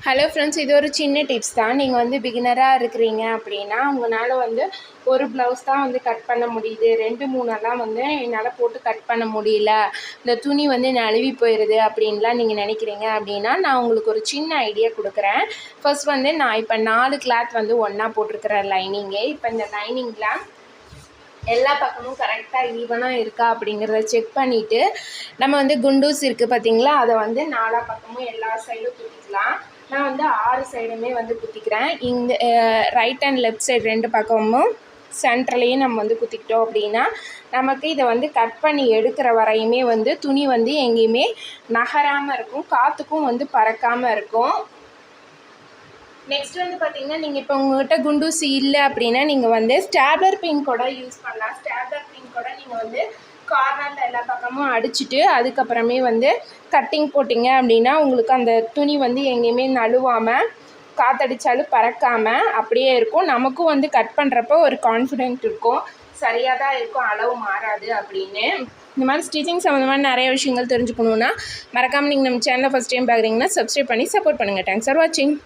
Hello friends, இது ஒரு சின்ன டிப்ஸ் தான். நீங்கள் வந்து பிகினராக இருக்கிறீங்க அப்படின்னா உங்களால் வந்து ஒரு ப்ளவுஸ் தான் வந்து கட் பண்ண முடியுது, 2 3 வந்து என்னால் போட்டு கட் பண்ண முடியல, இந்த துணி வந்து நழுவி போயிடுது அப்படின்லாம் நீங்கள் நினைக்கிறீங்க அப்படின்னா நான் உங்களுக்கு ஒரு சின்ன ஐடியா கொடுக்குறேன். ஃபர்ஸ்ட் வந்து நான் இப்போ 4 கிளாத் வந்து ஒன்றா போட்டிருக்கிறேன் லைனிங்கே. இப்போ இந்த லைனிங்கில் எல்லா பக்கமும் கரெக்டாக ஈவனாக இருக்கா அப்படிங்கிறத செக் பண்ணிவிட்டு நம்ம வந்து குண்டூஸ் இருக்குது பார்த்திங்களா, அதை வந்து 4 பக்கமும் எல்லா சைடும் குத்திக்கலாம். நான் வந்து 6 சைடுமே வந்து குத்திக்கிறேன். இந்த ரைட் அண்ட் லெஃப்ட் சைடு 2 பக்கமும் சென்டர்லேயும் நம்ம வந்து குத்திக்கிட்டோம் அப்படின்னா நமக்கு இதை வந்து கட் பண்ணி எடுக்கிற வரையுமே வந்து துணி வந்து எங்கேயுமே நகராமல் இருக்கும், காற்றுக்கும் வந்து பறக்காமல் இருக்கும். நெக்ஸ்ட் வந்து பார்த்திங்கன்னா, நீங்கள் இப்போ உங்கள்கிட்ட குண்டூசி இல்லை அப்படின்னா நீங்கள் வந்து ஸ்டாப்லர் பின் கூட யூஸ் பண்ணலாம். ஸ்டாப்லர் பின் கூட நீங்கள் வந்து கார்னரில் எல்லா பக்கமும் அடிச்சுட்டு அதுக்கப்புறமே வந்து கட்டிங் போட்டிங்க அப்படின்னா உங்களுக்கு அந்த துணி வந்து எங்கேயுமே நழுவாமல் காற்றடிச்சாலும் பறக்காமல் அப்படியே இருக்கும். நமக்கும் வந்து கட் பண்ணுறப்போ ஒரு கான்ஃபிடென்ட் இருக்கும், சரியாக தான் இருக்கும், அளவு மாறாது அப்படின்னு. இந்த மாதிரி ஸ்டிச்சிங் சம்மந்தமான நிறைய விஷயங்கள் தெரிஞ்சுக்கணுன்னா மறக்காமல் நீங்கள் நம்ம சேனலை ஃபஸ்ட் டைம் பார்க்குறீங்கன்னா சப்ஸ்கிரைப் பண்ணி சப்போர்ட் பண்ணுங்கள். தேங்க்ஸ் ஃபார் வாட்சிங்.